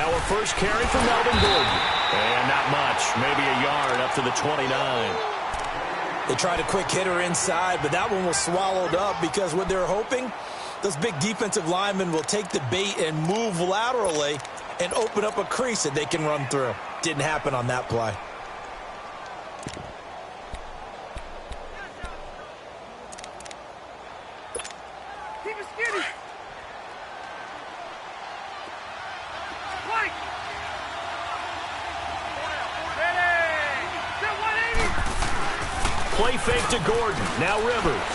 Now a first carry for Melvin Gordon. And not much, maybe a yard up to the 29. They tried a quick hitter inside, but that one was swallowed up because what they're hoping, those big defensive linemen will take the bait and move laterally and open up a crease that they can run through. Didn't happen on that play. Keep it skinny. White. Play fake to Gordon. Now Rivers.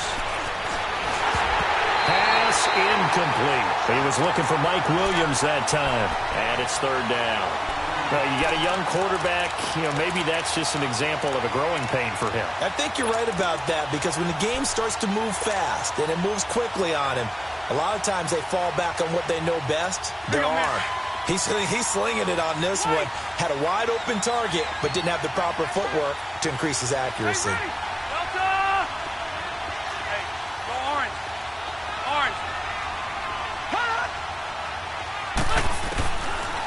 Pass incomplete. He was looking for Mike Williams that time. And it's third down. Well, you got a young quarterback. Maybe that's just an example of a growing pain for him. I think you're right about that because when the game starts to move fast and it moves quickly on him, a lot of times they fall back on what they know best, their arm. He's slinging it on this one. Had a wide open target, but didn't have the proper footwork to increase his accuracy. Hey, go orange. Orange.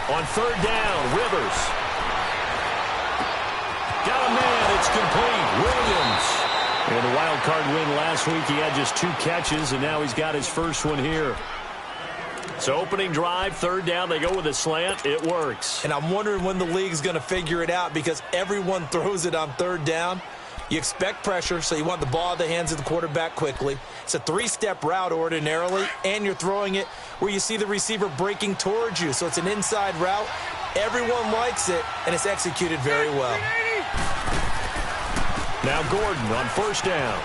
On third down, Rivers. Got a man. It's complete. Williams. In the wild card win last week, he had just 2 catches, and now he's got his first one here. So opening drive, third down, they go with a slant. It works. And I'm wondering when the league's going to figure it out because everyone throws it on third down. You expect pressure, so you want the ball in the hands of the quarterback quickly. It's a 3-step route ordinarily, and you're throwing it where you see the receiver breaking towards you. So it's an inside route. Everyone likes it, and it's executed very well. Now Gordon on first down.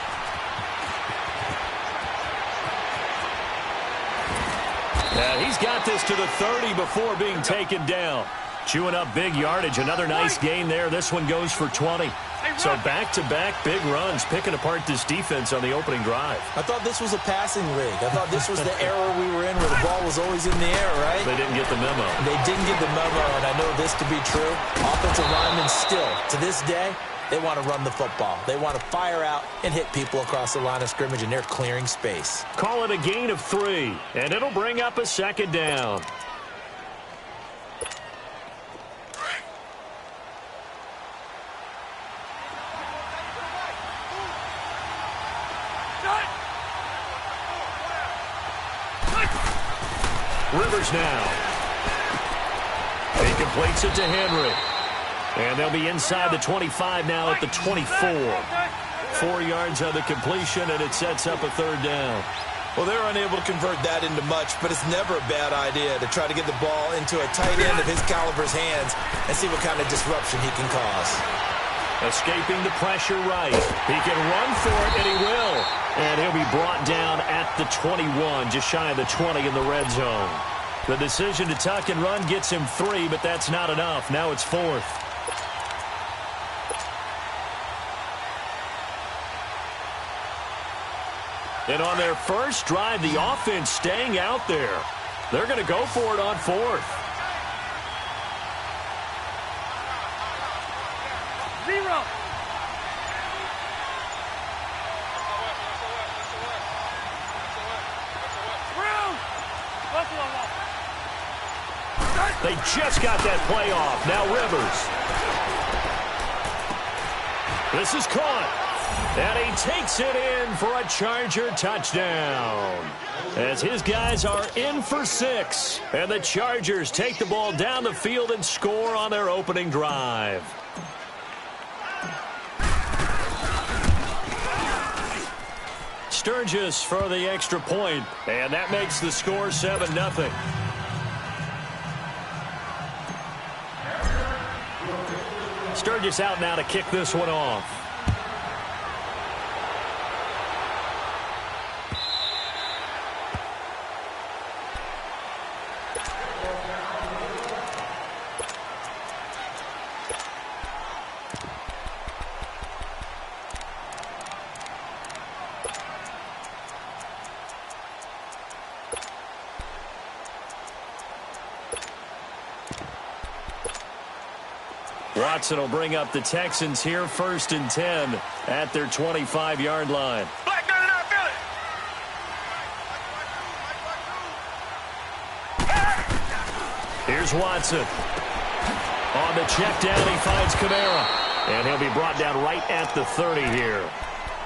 He's got this to the 30 before being taken down. Chewing up big yardage. Another nice gain there. This one goes for 20. So back-to-back big runs, picking apart this defense on the opening drive. I thought this was a passing league. I thought this was the era we were in where the ball was always in the air, right? They didn't get the memo. They didn't get the memo, and I know this to be true. Offensive linemen still, to this day, they want to run the football. They want to fire out and hit people across the line of scrimmage, and they're clearing space. Call it a gain of 3, and it'll bring up a second down. Rivers now. He completes it to Henry. And they'll be inside the 25 now at the 24. 4 yards on the completion, and it sets up a third down. Well, they're unable to convert that into much, but it's never a bad idea to try to get the ball into a tight end of his caliber's hands and see what kind of disruption he can cause. Escaping the pressure right. He can run for it, and he will. And he'll be brought down at the 21, just shy of the 20 in the red zone. The decision to tuck and run gets him 3, but that's not enough. Now it's 4th. And on their first drive, the offense staying out there. They're going to go for it on 4th. 0. They just got that play off. Now Rivers. This is caught. And he takes it in for a Charger touchdown. As his guys are in for 6. And the Chargers take the ball down the field and score on their opening drive. Sturgis for the extra point. And that makes the score 7-0. Sturgis out now to kick this one off. Watson will bring up the Texans here, 1st and 10 at their 25-yard line. Here's Watson. On the check down, he finds Kamara. And he'll be brought down right at the 30 here.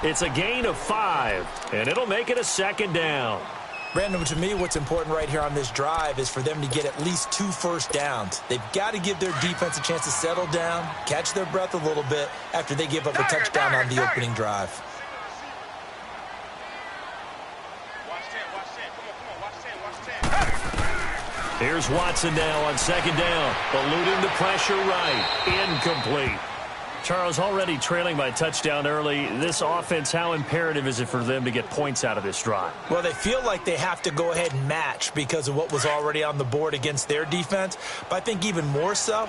It's a gain of 5, and it'll make it a second down. Brandon, to me, what's important right here on this drive is for them to get at least 2 first downs. They've got to give their defense a chance to settle down, catch their breath a little bit after they give up a touchdown on the opening drive. Here's Watson now on second down. Eluding the pressure right. Incomplete. Charles, already trailing by touchdown early. This offense, how imperative is it for them to get points out of this drive? Well, they feel like they have to go ahead and match because of what was already on the board against their defense. But I think even more so,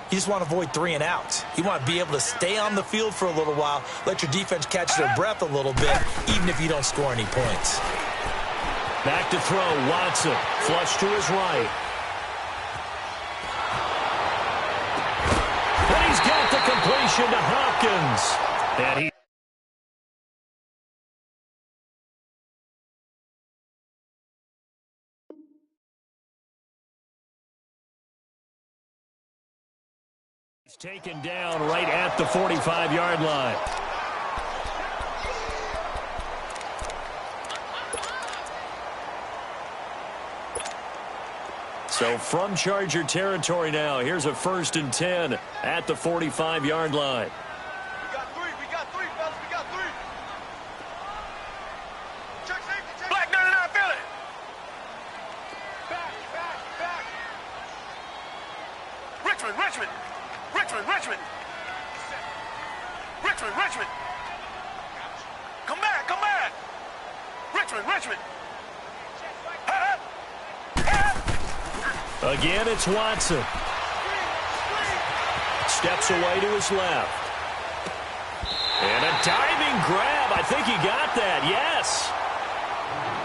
you just want to avoid 3 and outs. You want to be able to stay on the field for a little while, let your defense catch their breath a little bit, even if you don't score any points. Back to throw, Watson. Flush to his right. And he's got the completion to Hopkins. And he's taken down right at the 45-yard line. So from Charger territory now, here's a 1st and 10 at the 45-yard line. We got 3, fellas, we got 3. Check safety, check. Black 99, feel it. Back. Richmond. Come back. Richmond. Again, it's Watson. Steps away to his left. And a diving grab. I think he got that. Yes.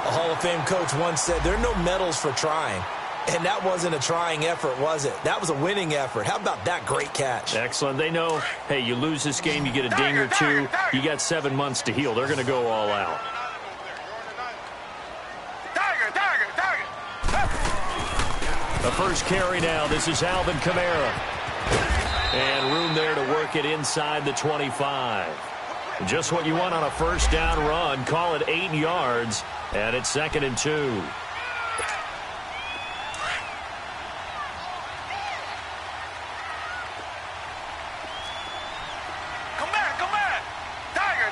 A Hall of Fame coach once said, there are no medals for trying. And that wasn't a trying effort, was it? That was a winning effort. How about that great catch? Excellent. They know, hey, you lose this game, you get a ding or 2. You got 7 months to heal. They're going to go all out. The first carry now. This is Alvin Kamara. And room there to work it inside the 25. Just what you want on a first down run. Call it 8 yards. And it's 2nd and 2. Come back. Tiger.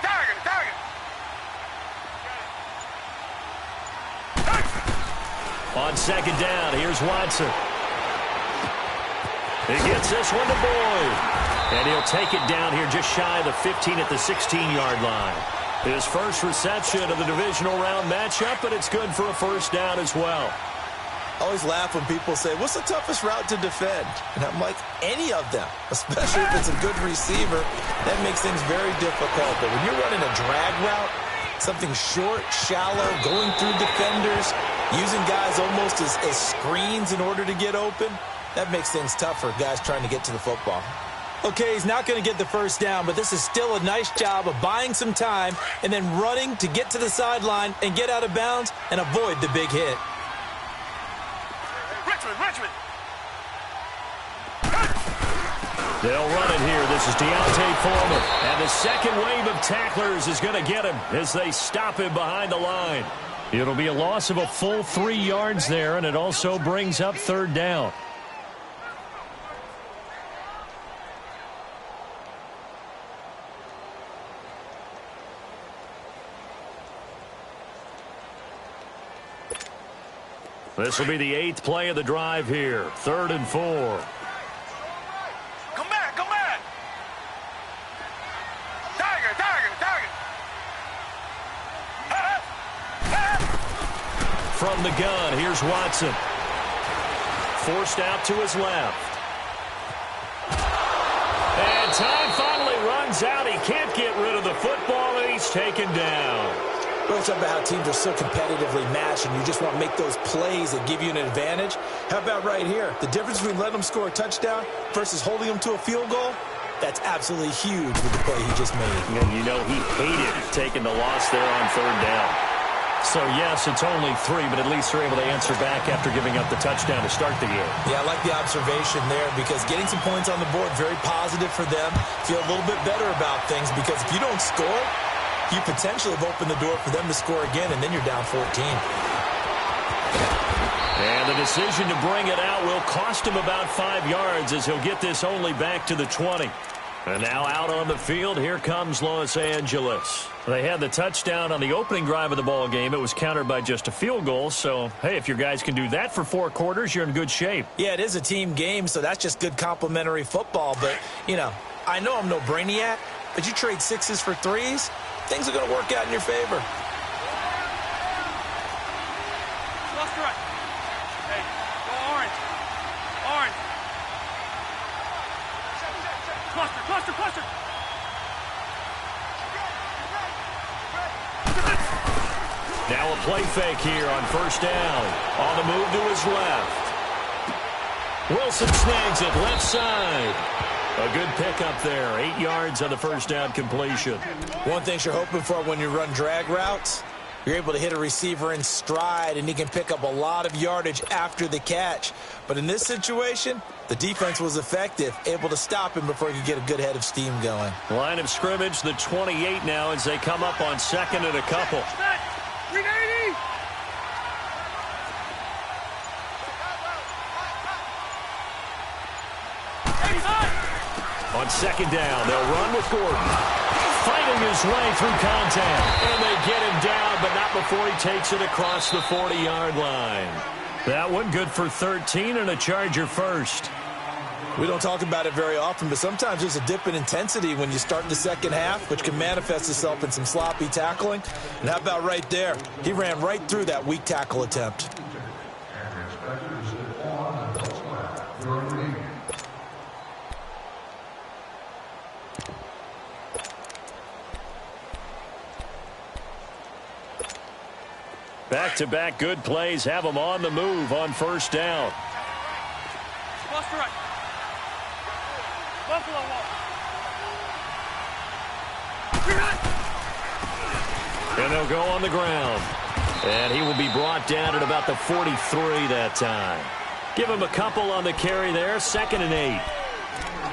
On second down, here's Watson. He gets this one to Boyd. And he'll take it down here just shy of the 15 at the 16-yard line. His first reception of the divisional round matchup, but it's good for a first down as well. I always laugh when people say, what's the toughest route to defend? And I'm like, any of them, especially if it's a good receiver. That makes things very difficult. But when you're running a drag route, something short, shallow, going through defenders, using guys almost as screens in order to get open, that makes things tough for guys trying to get to the football. Okay, he's not going to get the first down, but this is still a nice job of buying some time and then running to get to the sideline and get out of bounds and avoid the big hit. Richmond. They'll run it here. This is Deontay Foreman. And the second wave of tacklers is going to get him as they stop him behind the line. It'll be a loss of a full 3 yards there, and it also brings up 3rd down. This will be the 8th play of the drive here. 3rd and 4. Come back. Tiger. From the gun, here's Watson. Forced out to his left. And time finally runs out. He can't get rid of the football, and he's taken down. We'll talk about how teams are so competitively matched and you just want to make those plays that give you an advantage. How about right here? The difference between letting them score a touchdown versus holding them to a field goal, that's absolutely huge with the play he just made. And you know he hated taking the loss there on 3rd down. So, yes, it's only 3, but at least they're able to answer back after giving up the touchdown to start the game. Yeah, I like the observation there because getting some points on the board, very positive for them. Feel a little bit better about things because if you don't score, you potentially have opened the door for them to score again, and then you're down 14. And the decision to bring it out will cost him about 5 yards as he'll get this only back to the 20. And now out on the field, here comes Los Angeles. They had the touchdown on the opening drive of the ball game. It was countered by just a field goal. So, hey, if your guys can do that for 4 quarters, you're in good shape. Yeah, it is a team game, so that's just good complimentary football. But, you know, I know I'm no brainiac, but you trade 6s for 3s, things are going to work out in your favor. Left to right. Hey, go orange. Orange. Cluster, cluster, cluster. Now a play fake here on first down. On the move to his left. Wilson snags it left side. A good pickup there. 8 yards on the first down completion. One thing you're hoping for when you run drag routes, you're able to hit a receiver in stride, and he can pick up a lot of yardage after the catch. But in this situation, the defense was effective, able to stop him before he could get a good head of steam going. Line of scrimmage, the 28 now as they come up on second and a couple. 380. On second down, they'll run with Gordon. Fighting his way through contact. And they get him down, but not before he takes it across the 40-yard line. That one good for 13 and a Charger first. We don't talk about it very often, but sometimes there's a dip in intensity when you start the second half, which can manifest itself in some sloppy tackling. And how about right there? He ran right through that weak tackle attempt. Back-to-back good plays have them on the move on first down. Cross to right. Buffalo wall. And they'll go on the ground. And he will be brought down at about the 43 that time. Give him a couple on the carry there. 2nd and 8.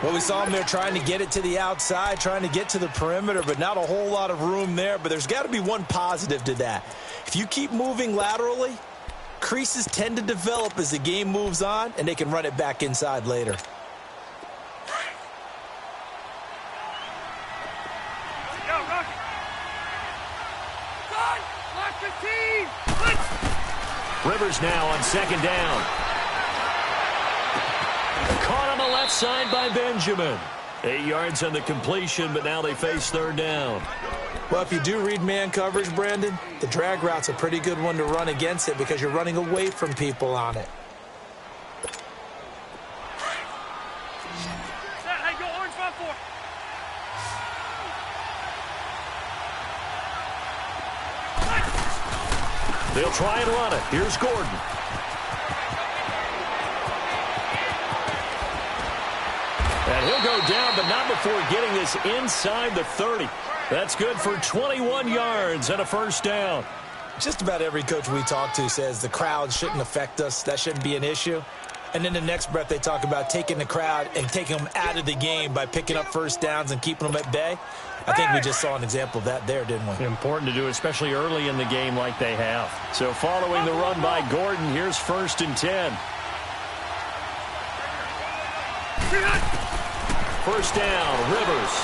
Well, we saw him there trying to get it to the outside, trying to get to the perimeter, but not a whole lot of room there. But there's got to be one positive to that. If you keep moving laterally, creases tend to develop as the game moves on, and they can run it back inside later. Yo, Rocky. Son, left 15. Rivers now on second down. Caught on the left side by Benjamin. 8 yards on the completion, but now they face third down. Well, if you do read man coverage, Brandon, the drag route's a pretty good one to run against it because you're running away from people on it. Hey, go orange 5-4. They'll try and run it. Here's Gordon. And he'll go down, but not before getting this inside the 30. That's good for 21 yards and a first down. Just about every coach we talk to says the crowd shouldn't affect us. That shouldn't be an issue. And in the next breath, they talk about taking the crowd and taking them out of the game by picking up first downs and keeping them at bay. I think we just saw an example of that there, didn't we? Important to do, especially early in the game like they have. So following the run by Gordon, here's 1st and 10. First down, Rivers.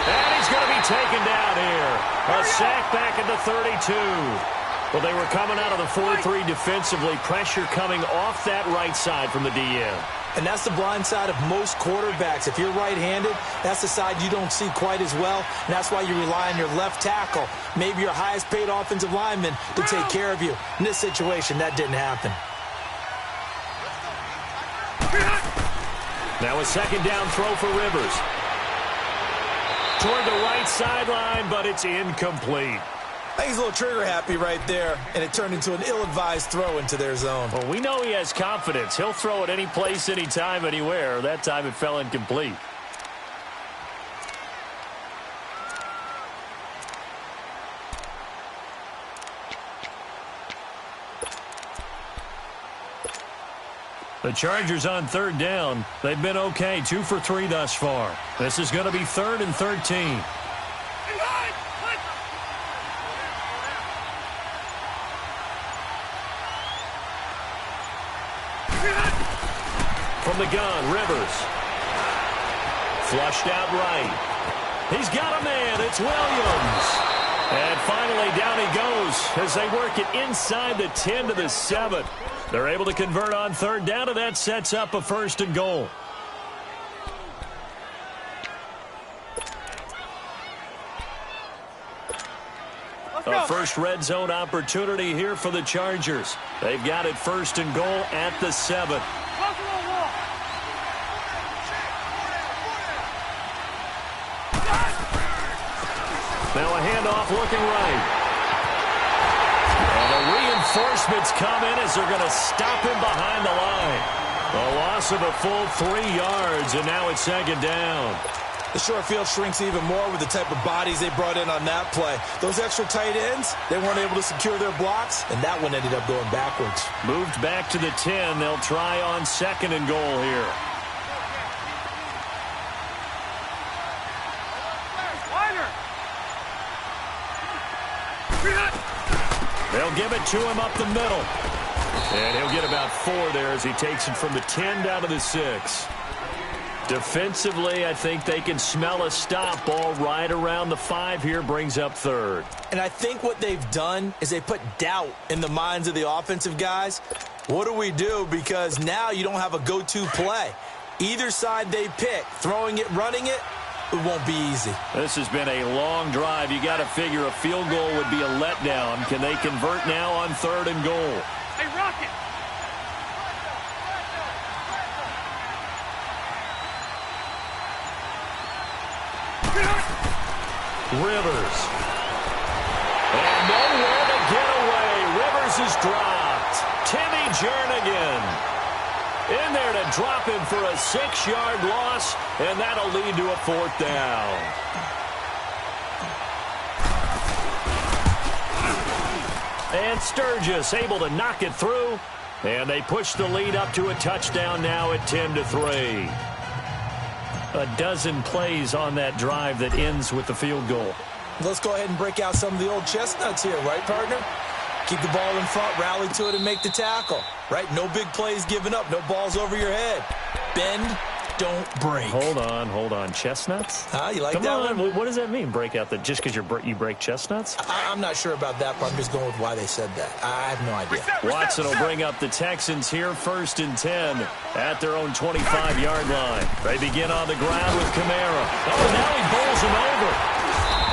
And he's going to be taken down here. A sack back at the 32. Well, they were coming out of the 4-3 defensively. Pressure coming off that right side from the DN. And that's the blind side of most quarterbacks. If you're right-handed, that's the side you don't see quite as well. And that's why you rely on your left tackle, maybe your highest-paid offensive lineman, to take care of you. In this situation, that didn't happen. Now a second down throw for Rivers. Toward the right sideline, but it's incomplete. I think he's a little trigger-happy right there, and it turned into an ill-advised throw into their zone. Well, we know he has confidence. He'll throw it any place, anytime, anywhere. That time it fell incomplete. The Chargers on third down. They've been okay, 2 for 3 thus far. This is going to be 3rd and 13. From the gun, Rivers. Flushed out right. He's got a man. It's Williams. And finally, down he goes as they work it inside the 10 to the 7. They're able to convert on third down, and that sets up a 1st and goal. A first red zone opportunity here for the Chargers. They've got it 1st and goal at the 7. Now a handoff looking right. And the reinforcements come in as they're going to stop him behind the line. A loss of a full 3 yards, and now it's 2nd down. The short field shrinks even more with the type of bodies they brought in on that play. Those extra tight ends, they weren't able to secure their blocks, and that one ended up going backwards. Moved back to the 10. They'll try on 2nd and goal here. They'll give it to him up the middle. And he'll get about 4 there as he takes it from the 10 down to the 6. Defensively, I think they can smell a stop. Ball right around the 5 here, brings up 3rd. And I think what they've done is they put doubt in the minds of the offensive guys. What do we do? Because now you don't have a go-to play. Either side they pick, throwing it, running it, it won't be easy. This has been a long drive. You got to figure a field goal would be a letdown. Can they convert now on 3rd and goal? Hey, Rocket! Rivers. And nowhere to get away. Rivers is dropped. Timmy Jernigan in there to drop him for a 6-yard loss, and that'll lead to a 4th down. And Sturgis able to knock it through, and they push the lead up to a touchdown now at 10-3. A dozen plays on that drive that ends with the field goal. Let's go ahead and break out some of the old chestnuts here, right, partner? Keep the ball in front, rally to it, and make the tackle, right? No big plays given up, no balls over your head. Bend, don't break. Hold on. Chestnuts? You like Come that on. one? What does that mean, break out? Just because you break chestnuts? I'm not sure about that, but I'm just going with why they said that. I have no idea. Watson will bring up the Texans here 1st and 10 at their own 25-yard line. They begin on the ground with Kamara. Oh, now he bowls him over.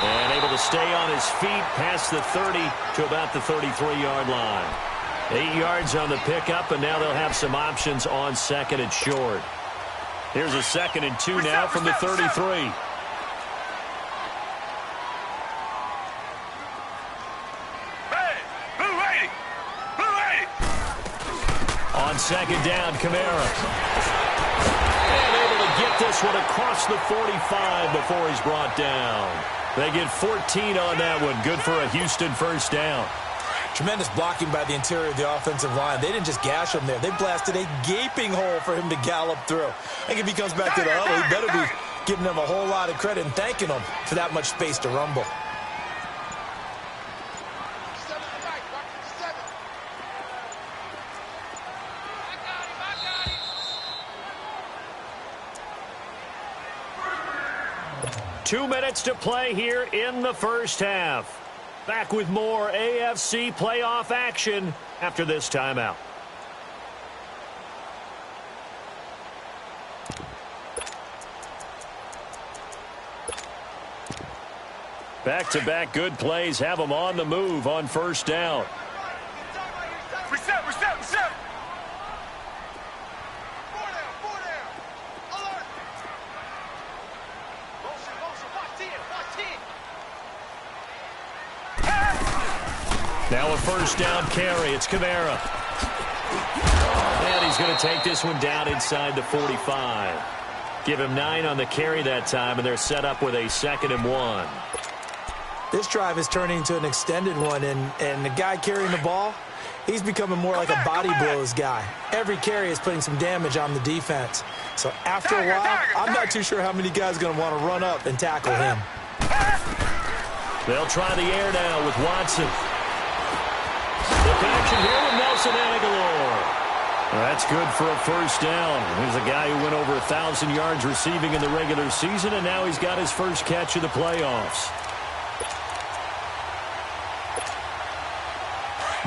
And able to stay on his feet past the 30 to about the 33-yard line. 8 yards on the pickup, and now they'll have some options on 2nd and short. Here's a 2nd and 2 now from the 33. Hey, blue 80. On 2nd down, Kamara. And able to get this one across the 45 before he's brought down. They get 14 on that one. Good for a Houston 1st down. Tremendous blocking by the interior of the offensive line. They didn't just gash him there. They blasted a gaping hole for him to gallop through. I think if he comes back to the huddle, he better be giving them a whole lot of credit and thanking them for that much space to rumble. Two minutes to play here in the 1st half. Back with more AFC playoff action after this timeout. Back-to-back good plays have them on the move on 1st down. Reset. Now a 1st down carry. It's Kamara. And he's going to take this one down inside the 45. Give him 9 on the carry that time, and they're set up with a 2nd and 1. This drive is turning into an extended one, and the guy carrying the ball, He's becoming more like a body blows guy. Every carry is putting some damage on the defense. So after a while, I'm not too sure how many guys are going to want to run up and tackle him. They'll try the air now with Watson. The connection here with Nelson Aguilar. That's good for a first down. He's a guy who went over 1,000 yards receiving in the regular season, and now he's got his first catch of the playoffs.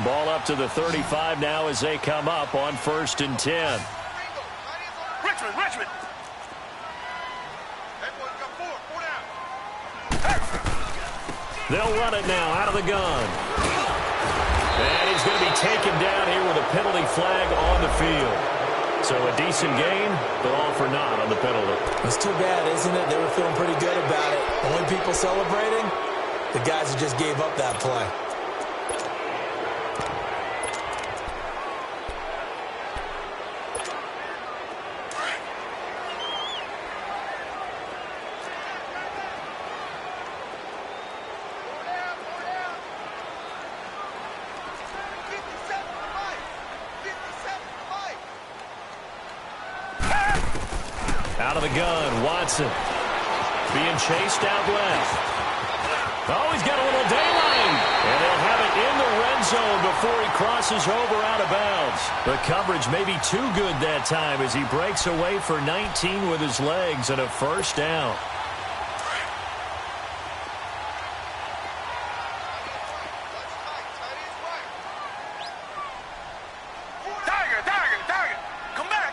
Ball up to the 35 now as they come up on 1st and 10. Richmond. They'll run it now out of the gun. And he's going to be taken down here with a penalty flag on the field. So a decent gain, but all for naught on the penalty. It's too bad, isn't it? They were feeling pretty good about it. Only people celebrating, the guys who just gave up that play. Out of the gun, Watson. Being chased out left. Oh, he's got a little daylight. And they'll have it in the red zone before he crosses over out of bounds. The coverage may be too good that time as he breaks away for 19 with his legs and a first down. Tiger. Come back.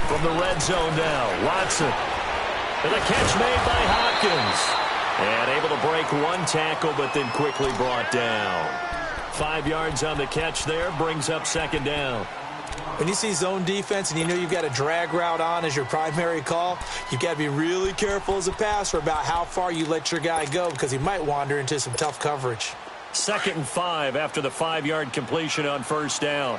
From the red zone now, Watson. And a catch made by Hopkins. And able to break one tackle, but then quickly brought down. 5 yards on the catch there, brings up 2nd down. When you see zone defense and you know you've got a drag route on as your primary call, you've got to be really careful as a passer about how far you let your guy go because he might wander into some tough coverage. 2nd and 5 after the 5-yard completion on 1st down.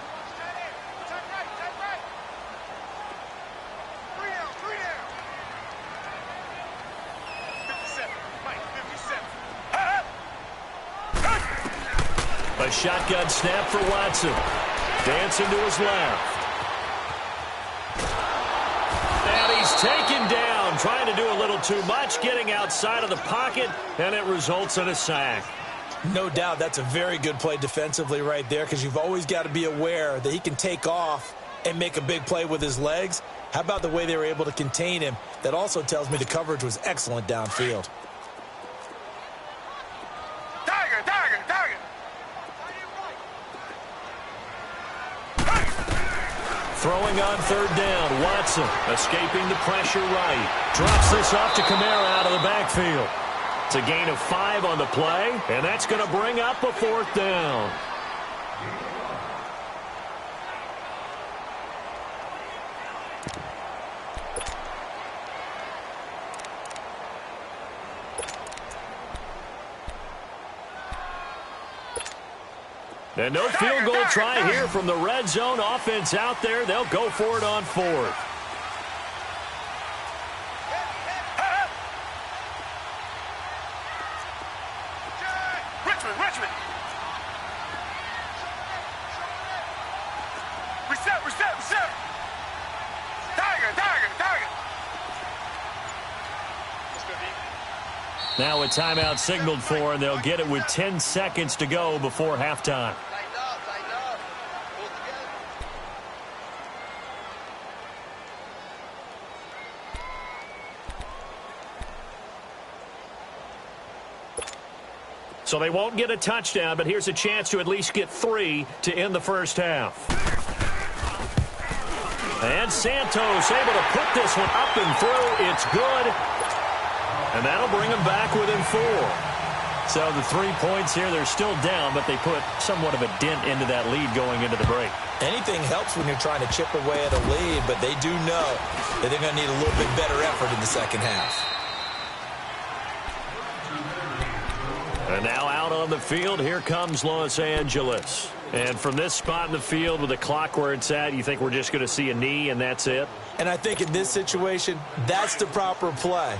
A shotgun snap for Watson. Dancing to his left. And he's taken down, trying to do a little too much, getting outside of the pocket, and it results in a sack. No doubt that's a very good play defensively right there because you've always got to be aware that he can take off and make a big play with his legs. How about the way they were able to contain him? That also tells me the coverage was excellent downfield. Tiger. Throwing on 3rd down, Watson escaping the pressure right. Drops this off to Kamara out of the backfield. It's a gain of 5 on the play, and that's going to bring up a 4th down. And no field goal try here from the red zone. Offense out there. They'll go for it on 4th. Richmond. Reset. Tiger. Now a timeout signaled for, and they'll get it with 10 seconds to go before halftime. So they won't get a touchdown, but here's a chance to at least get 3 to end the first half. And Santos able to put this one up and through. It's good. And that'll bring them back within 4. So the 3 points here, they're still down, but they put somewhat of a dent into that lead going into the break. Anything helps when you're trying to chip away at a lead, but they do know that they're going to need a little bit better effort in the second half. And now out on the field, here comes Los Angeles. And from this spot in the field with the clock where it's at, you think we're just going to see a knee and that's it? And I think in this situation, that's the proper play.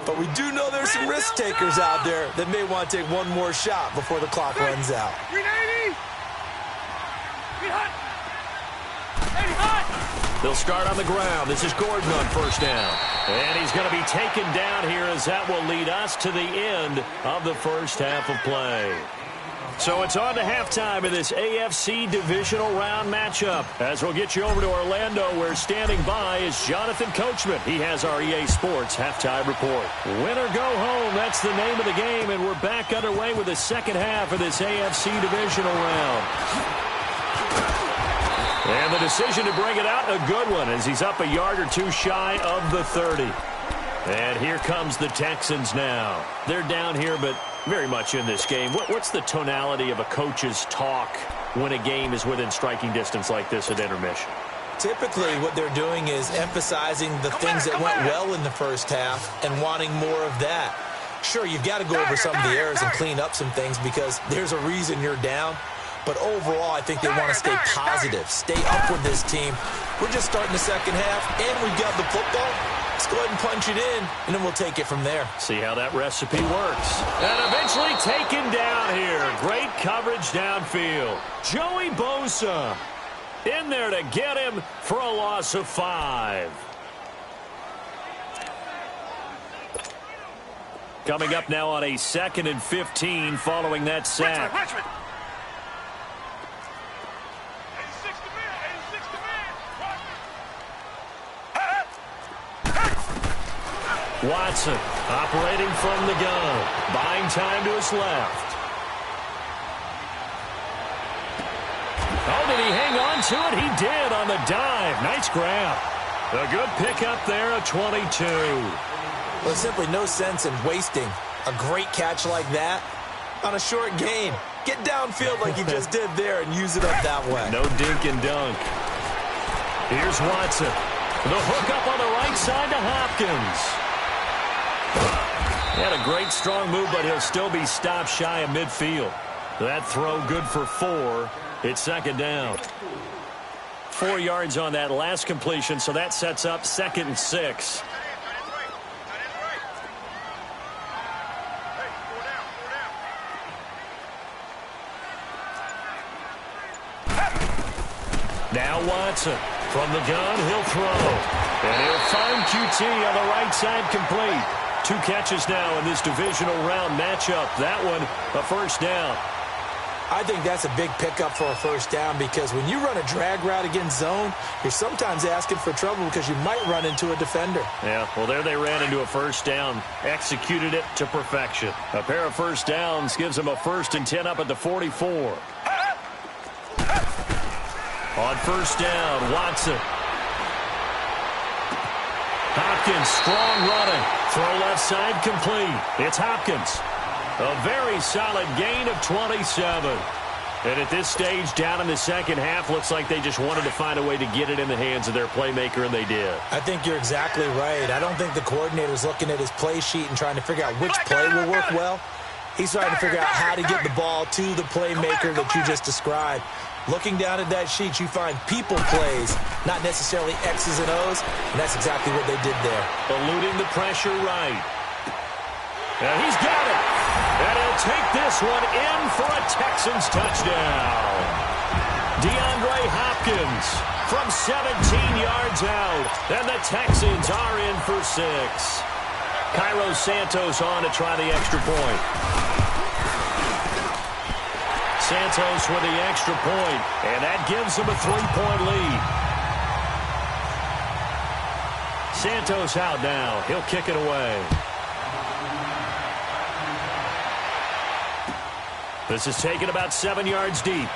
But we do know there's some risk takers out there that may want to take one more shot before the clock runs out. They'll start on the ground. This is Gordon on first down. And he's going to be taken down here as that will lead us to the end of the first half of play. So it's on to halftime of this AFC divisional round matchup. As we'll get you over to Orlando, where standing by is Jonathan Coachman. He has our EA Sports halftime report. Win or go home, that's the name of the game, and we're back underway with the second half of this AFC divisional round. And the decision to bring it out, a good one, as he's up a yard or two shy of the 30. And here comes the Texans now. They're down here, but very much in this game. What's the tonality of a coach's talk when a game is within striking distance like this at intermission? Typically, what they're doing is emphasizing the things that went well in the first half and wanting more of that. Sure, you've got to go over some of the errors and clean up some things because there's a reason you're down. But overall, I think they want to stay positive, stay up with this team. We're just starting the second half, and we've got the football. Let's go ahead and punch it in, and then we'll take it from there. See how that recipe works. And eventually taken down here. Great coverage downfield. Joey Bosa in there to get him for a loss of 5. Coming up now on a 2nd and 15 following that sack. Richmond. Watson operating from the gun, buying time to his left. Oh, did he hang on to it? He did on the dive. Nice grab. A good pickup there, a 22. Well, there's simply no sense in wasting a great catch like that on a short gain. Get downfield like he just did there and use it up that way. No dink and dunk. Here's Watson. The hook up on the right side to Hopkins. He had a great strong move, but he'll still be stopped shy of midfield. That throw good for 4. It's second down. 4 yards on that last completion, so that sets up 2nd and 6. Now Watson. From the gun, he'll throw. And he'll find QT on the right side complete. 2 catches now in this divisional round matchup. That one, a first down. I think that's a big pickup for a first down because when you run a drag route against zone, you're sometimes asking for trouble because you might run into a defender. Yeah, well, there they ran into a first down. Executed it to perfection. A pair of first downs gives them a 1st and 10 up at the 44. On first down, Watson. Hopkins, strong running. Throw left side complete. It's Hopkins. A very solid gain of 27. And at this stage, down in the second half, looks like they just wanted to find a way to get it in the hands of their playmaker, and they did. I think you're exactly right. I don't think the coordinator's looking at his play sheet and trying to figure out which play will work well. He's trying to figure out how to get the ball to the playmaker that you just described. Looking down at that sheet, you find people plays, not necessarily X's and O's, and that's exactly what they did there. Eluding the pressure right. And he's got it. And he'll take this one in for a Texans touchdown. DeAndre Hopkins from 17 yards out. And the Texans are in for 6. Cairo Santos on to try the extra point. Santos with the extra point, and that gives him a 3-point lead. Santos out now. He'll kick it away. This is taken about 7 yards deep.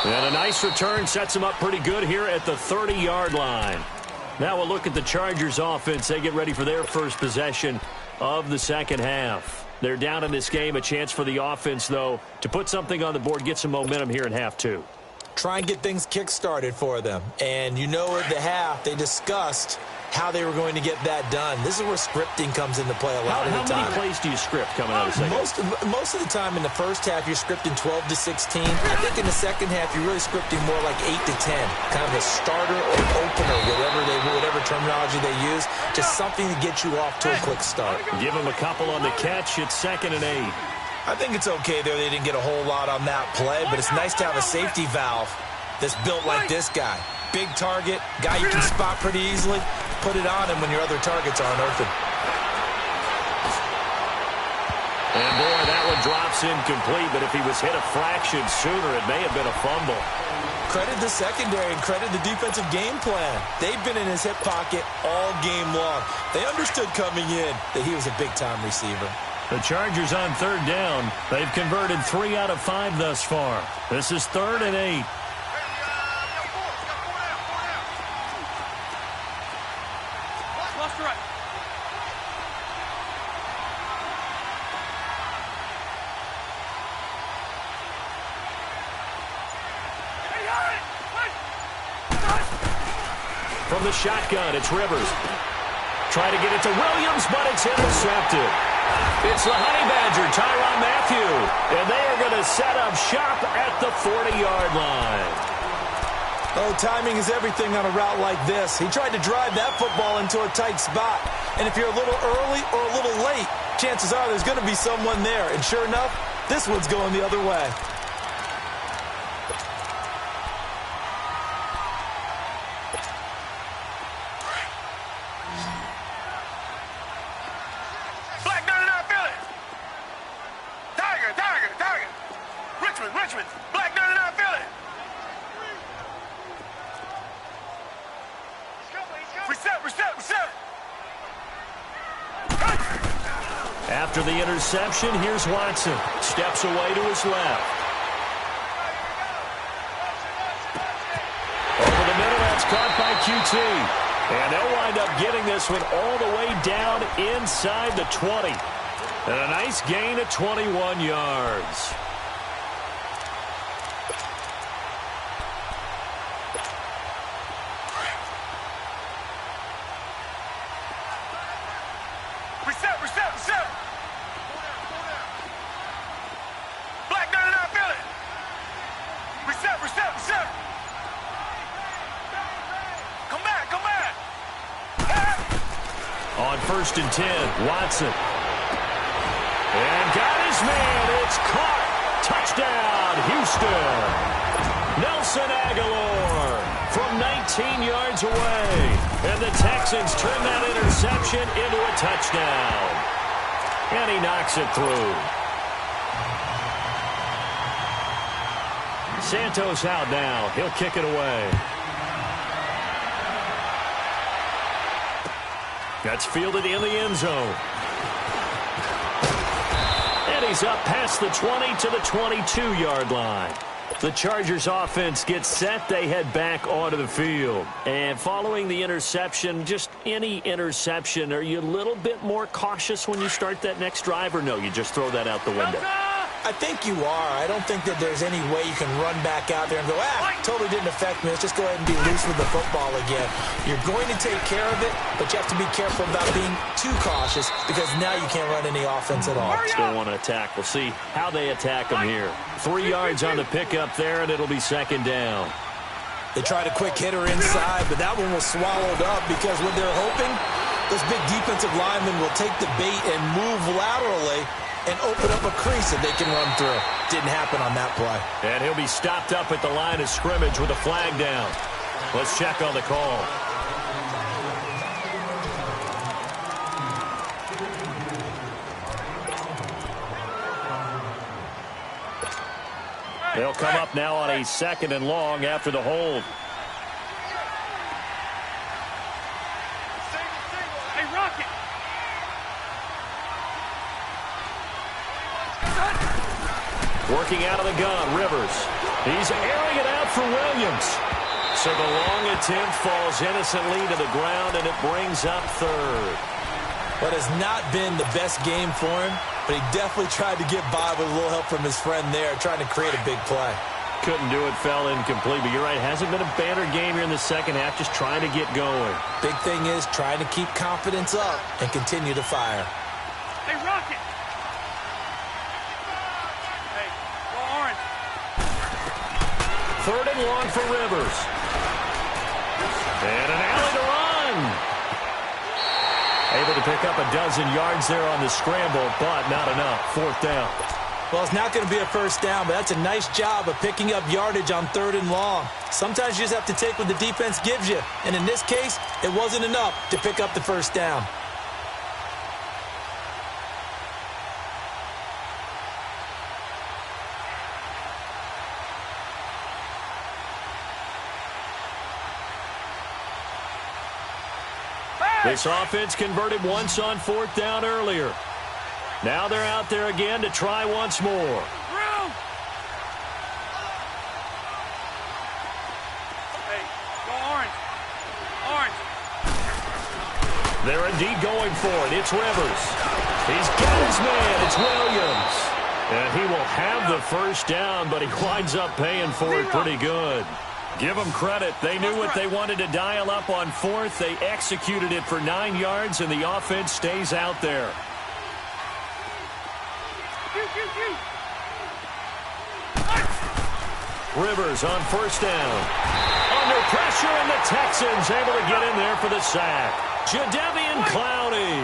And a nice return sets him up pretty good here at the 30-yard line. Now we'll look at the Chargers offense. They get ready for their first possession of the second half. They're down in this game. A chance for the offense, though, to put something on the board, get some momentum here in half 2. try and get things kick-started for them. And you know at the half, they discussed how they were going to get that done. This is where scripting comes into play a lot of the time. How many plays do you script coming out of the second? Most of the time in the first half, you're scripting 12 to 16. I think in the second half, you're really scripting more like 8 to 10. Kind of a starter or opener, whatever terminology they use. Just something to get you off to a quick start. Give them a couple on the catch. It's 2nd and 8. I think it's okay there. They didn't get a whole lot on that play, but it's nice to have a safety valve that's built like this guy. Big target, guy you can spot pretty easily. Put it on him when your other targets aren't open. And boy, that one drops incomplete, but if he was hit a fraction sooner, it may have been a fumble. Credit the secondary and credit the defensive game plan. They've been in his hip pocket all game long. They understood coming in that he was a big-time receiver. The Chargers on 3rd down. They've converted 3 out of 5 thus far. This is 3rd and 8. From the shotgun, it's Rivers. Trying to get it to Williams, but it's intercepted. It's the Honey Badger, Tyrann Mathieu, and they are going to set up shop at the 40-yard line. Oh, timing is everything on a route like this. He tried to drive that football into a tight spot. And if you're a little early or a little late, chances are there's going to be someone there. And sure enough, this one's going the other way. Richmond, Black 99 Philly. Reset. After the interception, here's Watson. Steps away to his left. Over the middle, that's caught by QT. And they'll wind up getting this one all the way down inside the 20. And a nice gain of 21 yards. Reset. Black 99 Philly. Reset. Come back. On 1st and 10, Watson. And got his man. It's caught. Touchdown, Houston. Nelson Aguilar from 19 yards away. And the Texans turn that interception into a touchdown. And he knocks it through. Santos out now. He'll kick it away. That's fielded in the end zone. And he's up past the 20 to the 22-yard line. The Chargers offense gets set. They head back onto the field. And following the interception, just any interception, are you a little bit more cautious when you start that next drive, or no, you just throw that out the window? I think you are. I don't think that there's any way you can run back out there and go, totally didn't affect me. Let's just go ahead and be loose with the football again. You're going to take care of it, but you have to be careful about being too cautious because now you can't run any offense at all. Still want to attack. We'll see how they attack them here. 3 yards on the pickup there, and it'll be 2nd down. They tried a quick hitter inside, but that one was swallowed up because what they're hoping, those big defensive linemen will take the bait and move laterally and open up a crease that they can run through. Didn't happen on that play. And he'll be stopped up at the line of scrimmage with a flag down. Let's check on the call. They'll come up now on a 2nd and long after the hold. Hey, Rocket. Working out of the gun, Rivers. He's airing it out for Williams. So the long attempt falls innocently to the ground, and it brings up 3rd. What has not been the best game for him, but he definitely tried to get by with a little help from his friend there, trying to create a big play. Couldn't do it, fell incomplete. But you're right, hasn't been a banner game here in the second half, just trying to get going. Big thing is trying to keep confidence up and continue to fire. Hey, Rocket! Hey, go orange. Third and long for Rivers. And an alley to run. Able to pick up a dozen yards there on the scramble, but not enough. Fourth down. Well, it's not going to be a first down, but that's a nice job of picking up yardage on third and long. Sometimes you just have to take what the defense gives you, and in this case, it wasn't enough to pick up the first down. This offense converted once on fourth down earlier. Now they're out there again to try once more. Hey, go orange. Orange. They're indeed going for it. It's Rivers. He's got his man. It's Williams. And he will have the first down, but he winds up paying for it pretty good. Give them credit. They knew what they wanted to dial up on fourth. They executed it for 9 yards, and the offense stays out there. Rivers on first down. Under pressure, and the Texans able to get in there for the sack. Jadeveon Clowney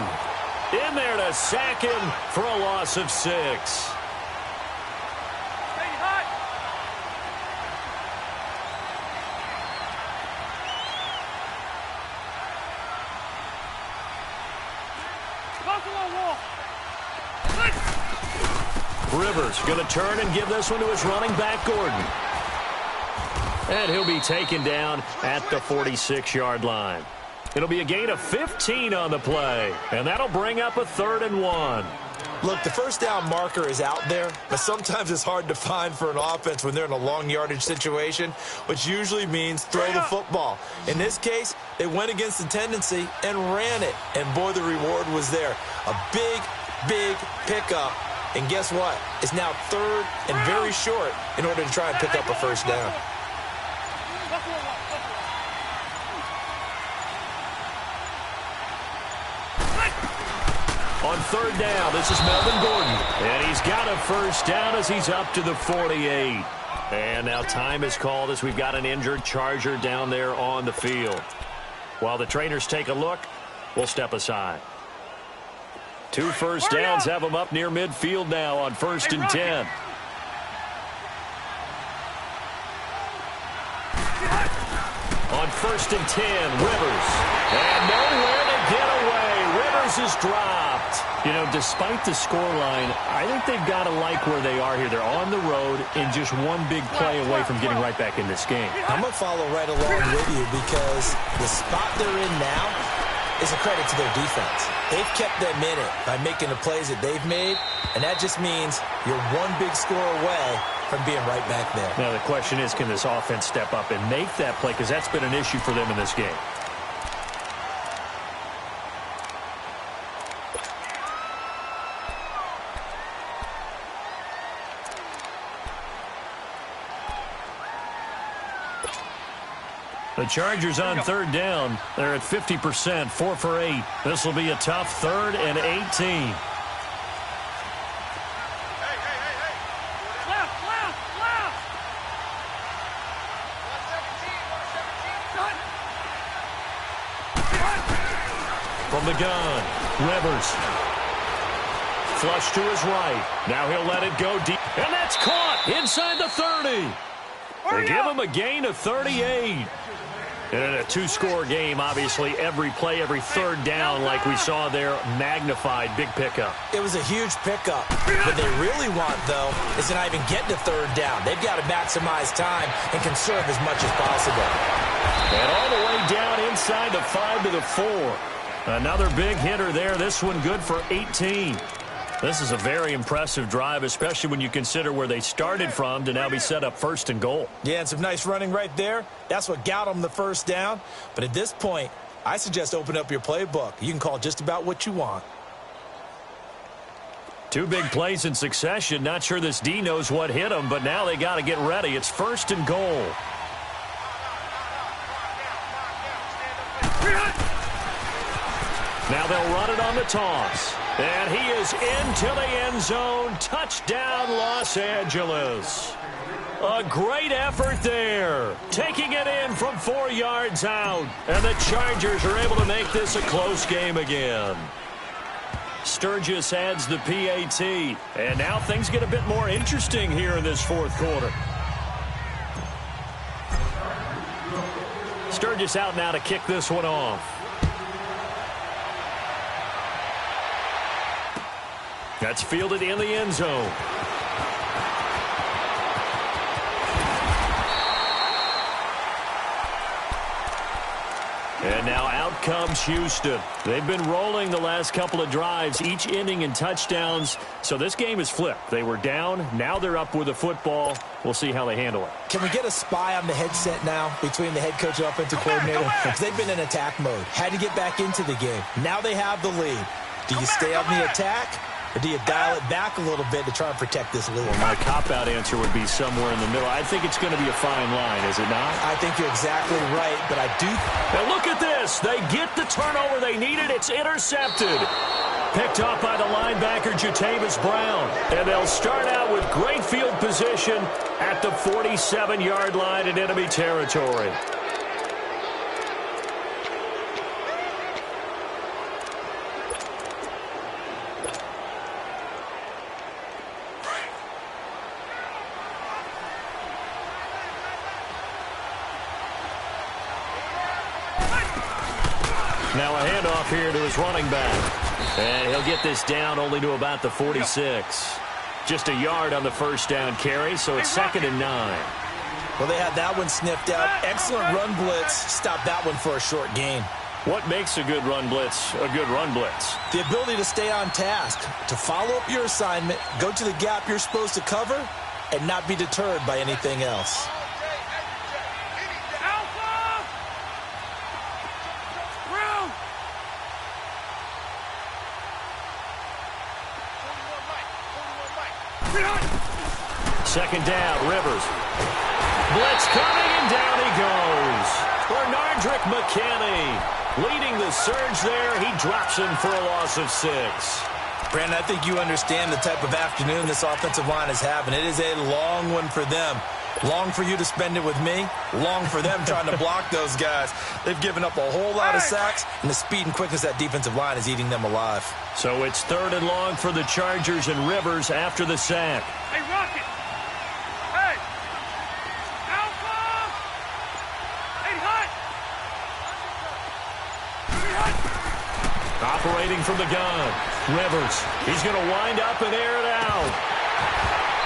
in there to sack him for a loss of 6. Hey, hot. Buffalo Wolf. Rivers going to turn and give this one to his running back, Gordon. And he'll be taken down at the 46-yard line. It'll be a gain of 15 on the play, and that'll bring up a 3rd and 1. Look, the first down marker is out there, but sometimes it's hard to find for an offense when they're in a long yardage situation, which usually means throw the football. In this case, they went against the tendency and ran it, and boy, the reward was there. A big, big pickup, and guess what? It's now 3rd and very short in order to try and pick up a first down. On 3rd down, this is Melvin Gordon. And he's got a first down as he's up to the 48. And now time is called as we've got an injured Charger down there on the field. While the trainers take a look, we'll step aside. 2 first downs have them up near midfield now on 1st and 10. On 1st and 10, Rivers. And nowhere to get away. Rivers is dropped. You know, despite the scoreline, I think they've got to like where they are here. They're on the road and just one big play away from getting right back in this game. I'm going to follow right along with you because the spot they're in now is a credit to their defense. They've kept them in it by making the plays that they've made, and that just means you're one big score away from being right back there. Now, the question is, can this offense step up and make that play? Because that's been an issue for them in this game. The Chargers on 3rd down. They're at 50%, 4 for 8. This will be a tough 3rd and 18. Left. From the gun, Rivers. Flush to his right. Now he'll let it go deep. And that's caught inside the 30. They give him a gain of 38. And in a 2-score game, obviously, every play, every 3rd down, like we saw there, magnified. Big pickup. It was a huge pickup. What they really want, though, is to not even get to 3rd down. They've got to maximize time and conserve as much as possible. And all the way down inside the 5 to the 4. Another big hitter there. This one good for 18. This is a very impressive drive, especially when you consider where they started from to now be set up 1st and goal. Yeah, and some nice running right there. That's what got them the first down. But at this point, I suggest open up your playbook. You can call just about what you want. Two big plays in succession. Not sure this D knows what hit him, but now they got to get ready. It's 1st and goal. Now they'll run it on the toss. And he is into the end zone. Touchdown, Los Angeles. A great effort there. Taking it in from 4 yards out. And the Chargers are able to make this a close game again. Sturgis adds the PAT. And now things get a bit more interesting here in this 4th quarter. Sturgis out now to kick this one off. That's fielded in the end zone. And now out comes Houston. They've been rolling the last couple of drives, each ending in touchdowns. So this game is flipped. They were down. Now they're up with the football. We'll see how they handle it. Can we get a spy on the headset now between the head coach and offensive coordinator? Because they've been in attack mode. Had to get back into the game. Now they have the lead. Do you stay on the attack? Or do you dial it back a little bit to try and protect this lead? Well, my cop-out answer would be somewhere in the middle. I think it's going to be a fine line, is it not? I think you're exactly right, but I do. And look at this. They get the turnover they needed. It's intercepted. Picked off by the linebacker, Jatavis Brown. And they'll start out with great field position at the 47-yard line in enemy territory. Now a handoff here to his running back. And he'll get this down only to about the 46. Just a yard on the first down carry, so it's 2nd and 9. Well, they had that one sniffed out. Excellent run blitz. Stopped that one for a short gain. What makes a good run blitz a good run blitz? The ability to stay on task, to follow up your assignment, go to the gap you're supposed to cover, and not be deterred by anything else. Second down, Rivers. Blitz coming, and down he goes. Bernardrick McKinney leading the surge there. He drops him for a loss of 6. Brandon, I think you understand the type of afternoon this offensive line is having. It is a long one for them. Long for you to spend it with me. Long for them trying to block those guys. They've given up a whole lot of sacks, and the speed and quickness of that defensive line is eating them alive. So it's 3rd and long for the Chargers, and Rivers after the sack. Hey, Rocket. Hey. Alpha. Hey, Hut. Hey, Hut. Operating from the gun. Rivers. He's going to wind up and air it out.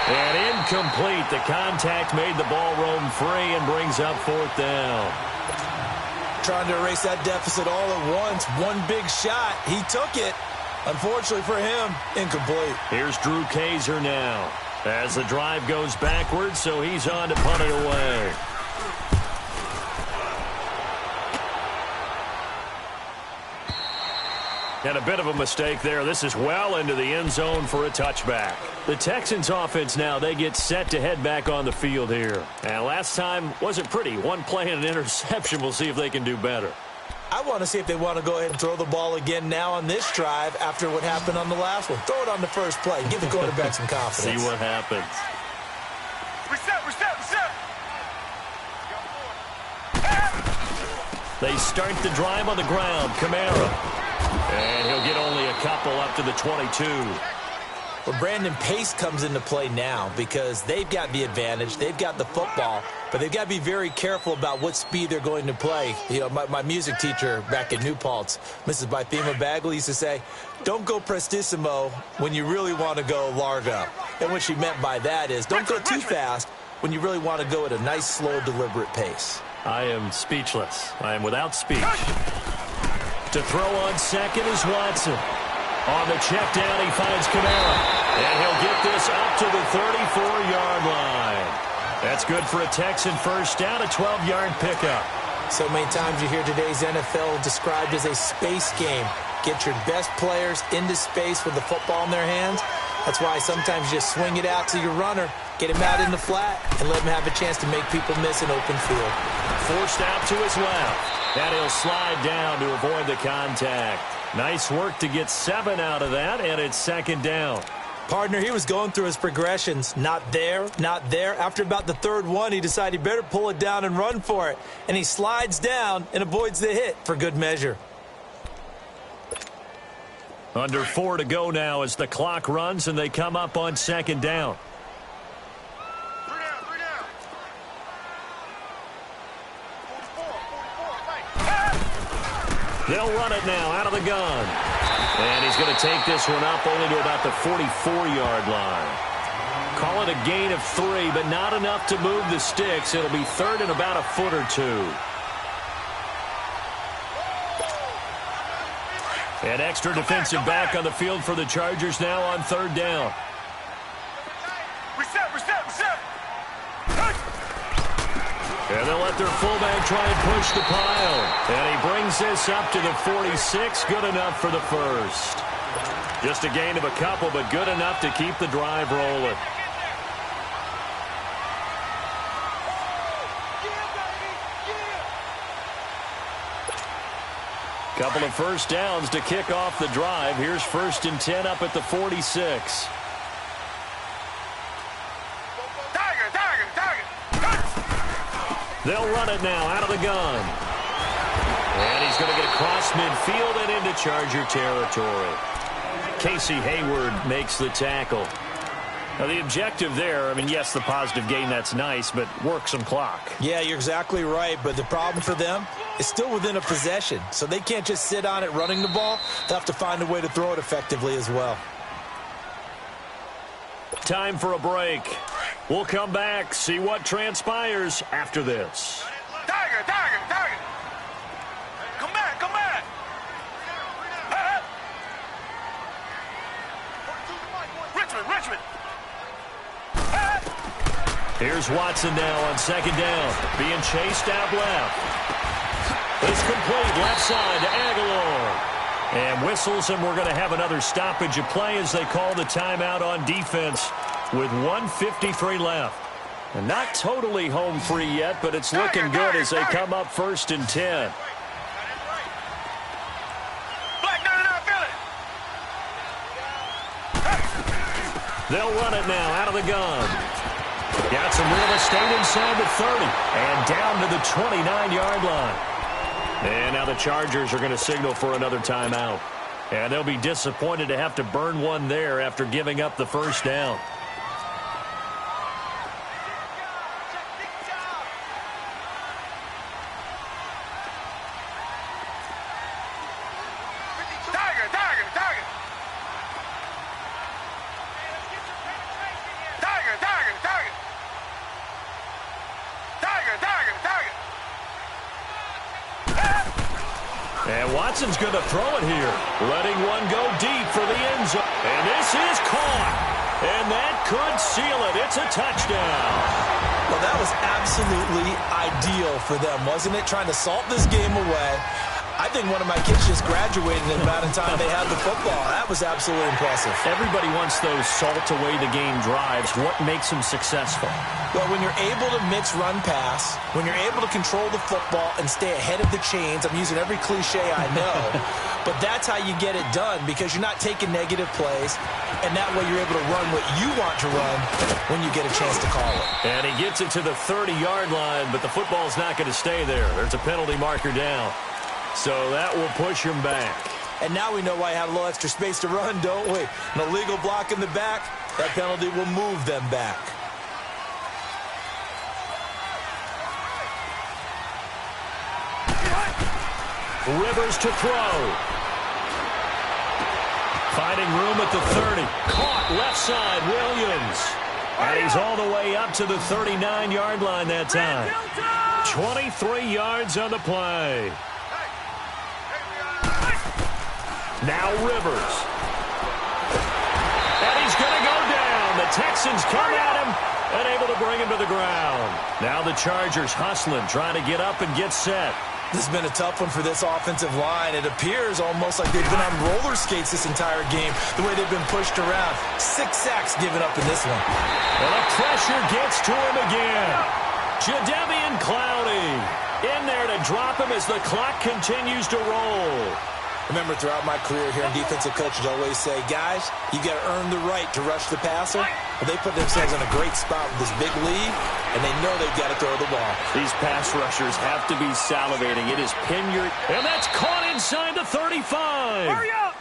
And incomplete. The contact made the ball roam free and brings up 4th down. Trying to erase that deficit all at once. One big shot. He took it. Unfortunately for him, incomplete. Here's Drew Kaiser now. As the drive goes backwards, so he's on to punt it away. And a bit of a mistake there. This is well into the end zone for a touchback. The Texans offense now, they get set to head back on the field here. And last time wasn't pretty. One play and an interception. We'll see if they can do better. I want to see if they want to go ahead and throw the ball again now on this drive after what happened on the last one. Throw it on the first play. Give the quarterback some confidence. See what happens. Reset. They start the drive on the ground. Kamara. And he'll get only a couple up to the 22. Well, Brandon, pace comes into play now because they've got the advantage. They've got the football, but they've got to be very careful about what speed they're going to play. You know, my music teacher back in New Paltz, Mrs. Bythema Bagley, used to say, don't go prestissimo when you really want to go largo. And what she meant by that is don't go too fast when you really want to go at a nice, slow, deliberate pace. I am speechless. I am without speech. To throw on second is Watson. On the check down, he finds Kamara. And he'll get this up to the 34-yard line. That's good for a Texan first down, a 12-yard pickup. So many times you hear today's NFL described as a space game. Get your best players into space with the football in their hands, That's why sometimes you just swing it out to your runner, get him out in the flat, and let him have a chance to make people miss an open field. Forced out to his left. And he'll slide down to avoid the contact. Nice work to get 7 out of that, and it's second down. Partner, he was going through his progressions. Not there, not there. After about the third one, he decided he better pull it down and run for it. And he slides down and avoids the hit for good measure. Under 4 to go now as the clock runs and they come up on second down. They'll run it now out of the gun. And he's going to take this one up only to about the 44-yard line. Call it a gain of 3, but not enough to move the sticks. It'll be third and about a foot or 2. An extra defensive back on the field for the Chargers now on third down. Reset. And they'll let their fullback try and push the pile. And he brings this up to the 46. Good enough for the first. Just a gain of a couple, but good enough to keep the drive rolling. Couple of first downs to kick off the drive. Here's 1st and 10 up at the 46. They'll run it now out of the gun. And he's going to get across midfield and into Charger territory. Casey Hayward makes the tackle. Now, the objective there, I mean, yes, the positive gain, that's nice, but work some clock. Yeah, you're exactly right, but the problem for them is still within a possession, so they can't just sit on it running the ball. They'll have to find a way to throw it effectively as well. Time for a break. We'll come back, see what transpires after this. Tiger. Come back. Richmond. Here's Watson now on second down. Being chased out left. It's complete left side to Aguilar. And whistles, and we're going to have another stoppage of play as they call the timeout on defense with 1:53 left. And not totally home free yet, but it's looking good as they come up 1st and 10. They'll run it now out of the gun. Got some real estate inside the 30 and down to the 29-yard line. And now the Chargers are going to signal for another timeout. And they'll be disappointed to have to burn one there after giving up the first down. And Watson's going to throw it here, letting one go deep for the end zone. And this is caught. And that could seal it. It's a touchdown. Well, that was absolutely ideal for them, wasn't it? Trying to salt this game away. I think one of my kids just graduated in the amount of time they had the football. That was absolutely impressive. Everybody wants those salt-away-the-game drives. What makes them successful? Well, when you're able to mix run-pass, when you're able to control the football and stay ahead of the chains, I'm using every cliche I know, but that's how you get it done because you're not taking negative plays, and that way you're able to run what you want to run when you get a chance to call it. And he gets it to the 30-yard line, but the football's not going to stay there. There's a penalty marker down. So that will push him back. And now we know why I have a little extra space to run, don't we? An illegal block in the back, that penalty will move them back. Rivers to throw. Finding room at the 30. Caught left side, Williams. And he's all the way up to the 39-yard line that time. 23 yards on the play. Now Rivers. And he's going to go down. The Texans come at him and able to bring him to the ground. Now the Chargers hustling, trying to get up and get set. This has been a tough one for this offensive line. It appears almost like they've been on roller skates this entire game, the way they've been pushed around. 6 sacks given up in this one. And the pressure gets to him again. Jadeveon Clowney in there to drop him as the clock continues to roll. Remember, throughout my career here, defensive coaches always say, guys, you got to earn the right to rush the passer. Well, they put themselves in a great spot with this big lead, and they know they've got to throw the ball. These pass rushers have to be salivating. It is pin your... And that's caught inside the 35. Hurry up!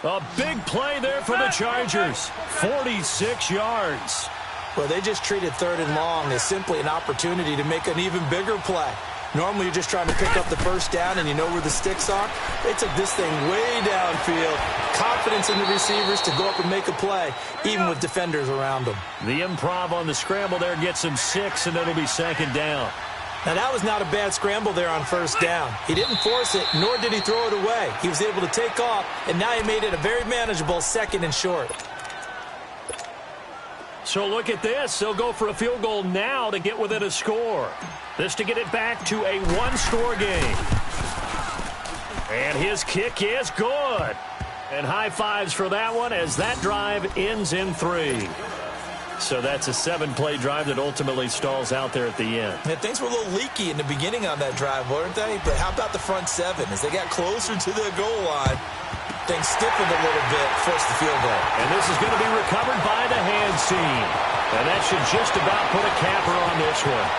A big play there for the Chargers. 46 yards. Well, they just treated 3rd and long as simply an opportunity to make an even bigger play. Normally, you're just trying to pick up the first down and you know where the sticks are. They took this thing way downfield. Confidence in the receivers to go up and make a play, even with defenders around them. The improv on the scramble there gets him 6, and it'll be 2nd down. Now, that was not a bad scramble there on 1st down. He didn't force it, nor did he throw it away. He was able to take off, and now he made it a very manageable 2nd and short. So look at this. They'll go for a field goal now to get within a score. This to get it back to a 1-score game. And his kick is good. And high fives for that one as that drive ends in 3. So that's a 7-play drive that ultimately stalls out there at the end. Yeah, things were a little leaky in the beginning on that drive, weren't they? But how about the front 7? As they got closer to the goal line, things stiffened a little bit, forced the field goal. And this is going to be recovered by the hands team. And that should just about put a capper on this one.